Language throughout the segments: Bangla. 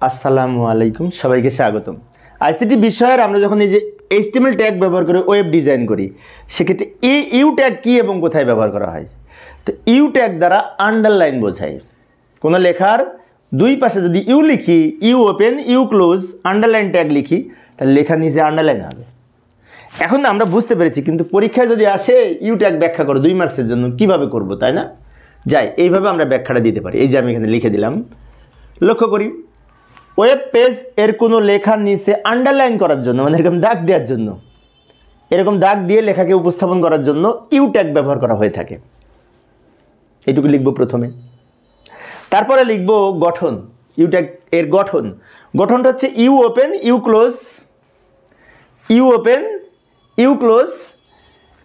আসসালামু আলাইকুম, সবাইকে স্বাগতম। আইসিটি বিষয়ের আমরা যখন এই যে এইচটিএমএল ট্যাগ ব্যবহার করে ওয়েব ডিজাইন করি, সেক্ষেত্রে এই ইউ ট্যাগ কী এবং কোথায় ব্যবহার করা হয়। তো ইউ ট্যাগ দ্বারা আন্ডারলাইন বোঝায়। কোনো লেখার দুই পাশে যদি ইউ লিখি, U open, U close, underline tag লিখি, তাহলে লেখা নিচে আন্ডারলাইন হবে। এখন আমরা বুঝতে পেরেছি, কিন্তু পরীক্ষায় যদি আসে ইউ ট্যাগ ব্যাখ্যা করো 2 মার্কসের জন্য, কীভাবে করব, তাই না? যাই, এইভাবে আমরা ব্যাখ্যাটা দিতে পারি। এই যে আমি এখানে লিখে দিলাম, লক্ষ্য করি, ওয়েব পেজ এর কোনো লেখার নিচে আন্ডারলাইন করার জন্য, মানে এরকম দাগ দেওয়ার জন্য, এরকম দাগ দিয়ে লেখাকে উপস্থাপন করার জন্য ইউ ট্যাগ ব্যবহার করা হয়ে থাকে। এইটুকু লিখব প্রথমে। তারপরে লিখব গঠন। ইউ ট্যাগ এর গঠনটা হচ্ছে U open, U close, U open, U close.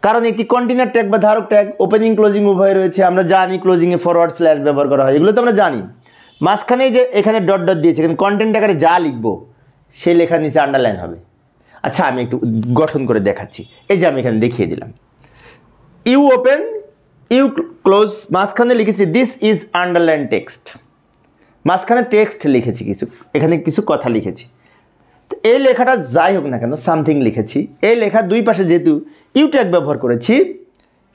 কারণ একটি কন্টেনার ট্যাগ বা ধারক ট্যাগ ওপেনিং ক্লোজিং উভয় রয়েছে। আমরা জানি ক্লোজিংয়ে ফরওয়ার্ড স্ল্যাশ ব্যবহার করা হয়, এগুলো তো আমরা জানি। মাঝখানে যে এখানে ডট ডট দিয়েছে, এখানে কন্টেন্ট আকারে যা লিখবো সেই লেখার নিচে আন্ডারলাইন হবে। আচ্ছা, আমি একটু গঠন করে দেখাচ্ছি। এই যে আমি এখানে দেখিয়ে দিলাম, ইউ ওপেন, ইউ ক্লোজ, মাঝখানে লিখেছি দিস ইজ আন্ডারলাইন টেক্সট। মাঝখানে টেক্সট লিখেছি, এখানে কিছু কথা লিখেছি। তো এই লেখাটা যাই হোক না কেন, সামথিং লিখেছি। এই লেখার দুই পাশে যেহেতু ইউ ট্যাগ ব্যবহার করেছি,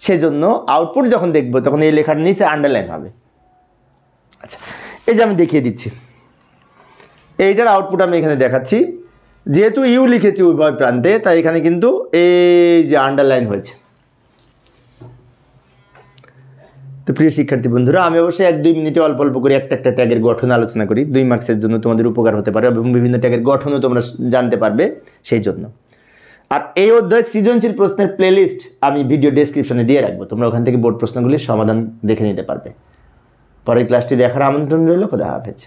সেজন্য আউটপুট যখন দেখবো তখন এই লেখার নিচে আন্ডারলাইন হবে। আচ্ছা, এই যে আমি দেখিয়ে দিচ্ছি, এইটার আউটপুট আমি এখানে দেখাচ্ছি। যেহেতু ইউ লিখেছি উভয় প্রান্তে, তাই এখানে কিন্তু এই যে আন্ডারলাইন হয়েছে। তো প্রিয় শিক্ষার্থী বন্ধুরা, আমি অবশ্যই 1-2 মিনিটে অল্প অল্প করে একটা ট্যাগের গঠন আলোচনা করি। 2 মার্কসের জন্য তোমাদের উপকার হতে পারে এবং বিভিন্ন ট্যাগের গঠনও তোমরা জানতে পারবে সেই জন্য। আর এই অধ্যায় সৃজনশীল প্রশ্নের প্লেলিস্ট আমি ভিডিও ডেসক্রিপশনে দিয়ে রাখবো, তোমরা ওখান থেকে বোর্ড প্রশ্নগুলির সমাধান দেখে নিতে পারবে। পরের ক্লাসটি দেখার আমন্ত্রণ রইল। খোদা হাফেজ।